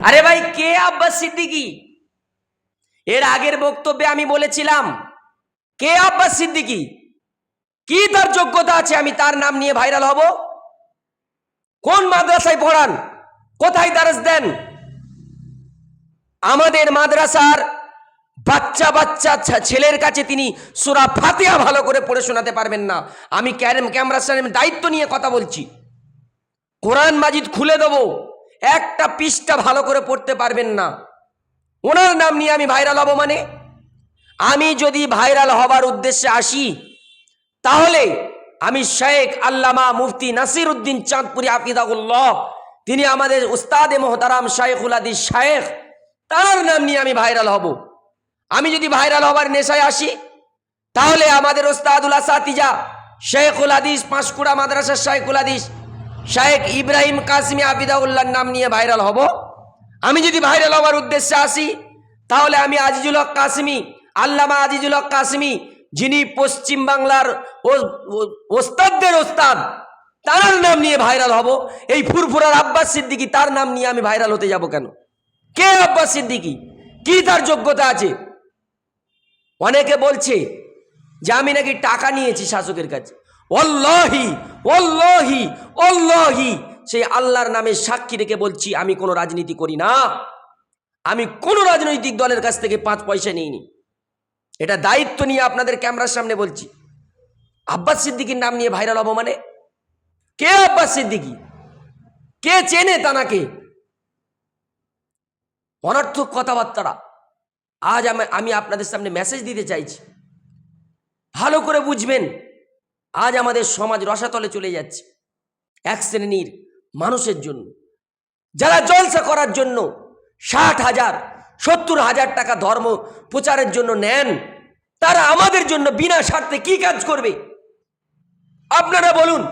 আরে ভাই, কে আব্বাস সিদ্দিকী? এর আগের বক্তব্যে আমি বলেছিলাম, কে আব্বাস সিদ্দিকী, কি তার যোগ্যতা আছে আমি তার নাম নিয়ে ভাইরাল হব? কোন মাদ্রাসায় পড়ান, কোথায় দারস দেন? আমাদের মাদ্রাসার বাচ্চা বাচ্চা ছেলের কাছে তিনি সূরা ফাতিহা ভালো করে পড়ে শোনাতে পারবেন না। আমি ক্যামেরার সামনে দায়িত্ব নিয়ে কথা বলছি। কোরআন মাজিদ খুলে দেবো, একটা পৃষ্ঠা ভালো করে পড়তে পারবেন না। ওনার নাম নিয়ে আমি ভাইরাল হব মানে? আমি যদি ভাইরাল হবার উদ্দেশ্যে আসি, তাহলে আমি শেখ আল্লামা মুফতি নাসির উদ্দিন চাঁদপুরি হাফিজাহুল্লাহ, তিনি আমাদের উস্তাদে মোহতারাম শাইখুল হাদিস শায়েখ, তার নাম নিয়ে আমি ভাইরাল হব। আমি যদি ভাইরাল হবার নেশায় আসি, তাহলে আমাদের উস্তাদুল আসাতিজা শাইখুল হাদিস পাঁশকুড়া মাদ্রাসার শাইখুল হাদিস শাইখ ইব্রাহিম কাসিমি হাফিজাহুল্লাহর নাম নিয়ে ভাইরাল হব। আমি যদি ভাইরাল হওয়ার উদ্দেশ্যে আসি, তাহলে আমি আজিজুল হক কাসিমি, আল্লামা আজিজুল হক কাসিমি, যিনি পশ্চিম বাংলার ওস্তাদদের ওস্তাদ, তার নাম নিয়ে ভাইরাল হব। এই ফুরফুরার আব্বাস সিদ্দিকী, তার নাম নিয়ে আমি ভাইরাল হতে যাব কেন? কে আব্বাস সিদ্দিকী, কি তার যোগ্যতা আছে? অনেকে বলছে যে আমি নাকি টাকা নিয়েছি শাসকের কাছে। ওয়াল্লাহি ওয়াল্লাহি ওয়াল্লাহি, সেই আল্লাহর নামে সাক্ষী রেখে বলছি, আমি কোনো রাজনীতি করি না। আমি কোনো রাজনৈতিক দলের কাছ থেকে 5 পয়সা নিইনি। এটা দায়িত্ব নিয়ে আপনাদের ক্যামেরার সামনে বলছি। আব্বাস সিদ্দিকীর নাম নিয়ে ভাইরাল হবো মানে? কে আব্বাস সিদ্দিকী? কে চেনে তানাকে? অনর্থক কথাবার্তারা। আজ আমি আপনাদের সামনে মেসেজ দিতে চাইছি, ভালো করে বুঝবেন। আজ আমাদের সমাজ রসাতলে চলে যাচ্ছে এক শ্রেণীর মানুষের জন্য, যারা জলসা করার জন্য 60,000 70,000 টাকা ধর্ম প্রচারের জন্য নেন। তারা আমাদের জন্য বিনা স্বার্থে কি কাজ করবে আপনারা বলুন?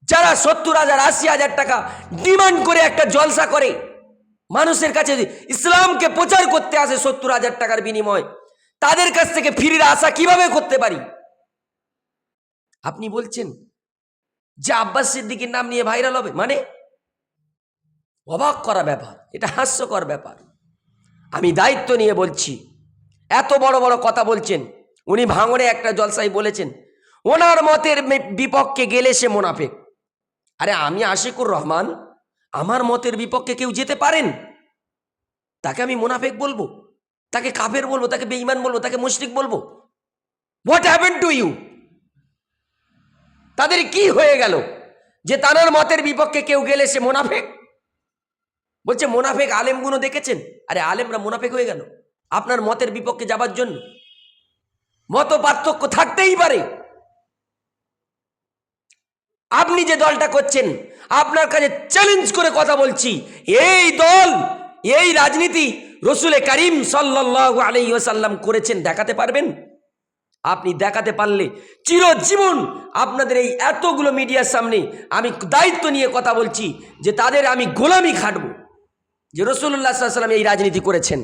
যারা 70,000 80,000 টাকা ডিমান্ড করে একটা জলসা করে, মানুষের কাছে ইসলামকে প্রচার করতে আসে 70,000 টাকার বিনিময়, তাদের কাছ থেকে ফিরির আশা কিভাবে করতে পারি? আপনি বলছেন যে আব্বাস সিদ্দিকীর নাম নিয়ে ভাইরাল হবে মানে? অবাক করা ব্যাপার, এটা হাস্যকর ব্যাপার। আমি দায়িত্ব নিয়ে বলছি, এত বড় বড় কথা বলছেন। উনি ভাঙড়ে একটা জলসায় বলেছেন, ওনার মতের বিপক্ষে গেলে সে মুনাফিক। আরে আমি আশিকুর রহমান, আমার মতের বিপক্ষে কেউ যেতে পারেন? তাকে আমি মুনাফিক বলবো? তাকে কাফের বলবো? তাকে বেঈমান বলবো? তাকে মুশরিক বলবো? What happened to you? তাদের কি হয়ে গেল যে তার মতের বিপক্ষে কেউ গেলে সে মুনাফিক? বলছে মুনাফিক আলেমগুলো দেখেছেন। আরে আলেমরা মুনাফিক হয়ে গেল আপনার মতের বিপক্ষে যাবার জন্য? মত পার্থক্য থাকতেই পারে। আপনি যে দলটা করছেন, আপনার কাছে চ্যালেঞ্জ করে কথা বলছি, এই দল, এই রাজনীতি রসুল করিম সাল্লাল্লাহু আলাইহি ওয়াসাল্লাম করেছেন, দেখাতে পারবেন? আপনি দেখাতে পারলে চিরজীবন আপনাদের এই এতগুলো মিডিয়ার সামনে আমি দায়িত্ব নিয়ে কথা বলছি যে তাদের আমি গোলামি খাটবো। যে রাসূলুল্লাহ সাল্লাল্লাহু আলাইহি ওয়াসাল্লাম এই রাজনীতি করেছেন,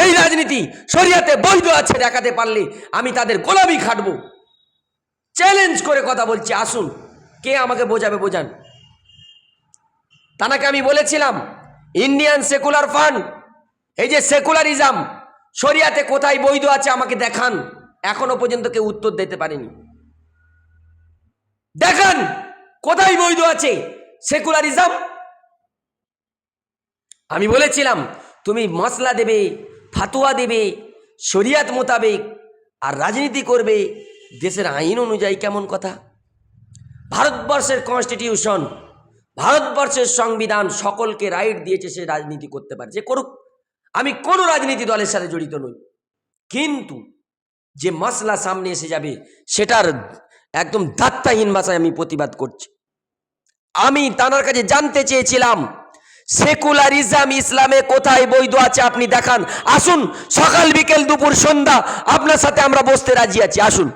এই রাজনীতি শরীয়তে বৈধ আছে, দেখাতে পারলে আমি তাদের গোলামি খাটবো। চ্যালেঞ্জ করে কথা বলছি, আসুন, কে আমাকে বোঝাবে বোঝান। তানাকে আমি বলেছিলাম ইন্ডিয়ান সেকুলার ফান্ড, এই যে সেকুলারিজম, শরীয়তে কোথায় বৈধ আছে আমাকে দেখান। এখনো পর্যন্ত কেউ উত্তর দিতে পারেনি। দেখান কোথায় বৈধ আছে সেকুলারিজম। আমি বলেছিলাম তুমি মসলা দেবে, ফাতোয়া দেবে শরীয়ত মোতাবেক, আর রাজনীতি করবে দেশের আইন অনুযায়ী। কেমন কথা? ভারতবর্ষের কনস্টিটিউশন, ভারতবর্ষের সংবিধান সকলকে রাইট দিয়েছে সে রাজনীতি করতে পারে, যে করুক। আমি কোনো রাজনীতি দলের সাথে জড়িত নই, কিন্তু যে মসলা সামনে এসে যাবে সেটার একদম ধাত্তাহীন ভাষায় আমি প্রতিবাদ করছি। আমি তার কাছে জানতে চেয়েছিলাম সেকুলারিজম ইসলামে কোথায় বৈধ আছে আপনি দেখান। আসুন, সকাল বিকেল দুপুর সন্ধ্যা আপনার সাথে আমরা বসতে রাজি আছি, আসুন।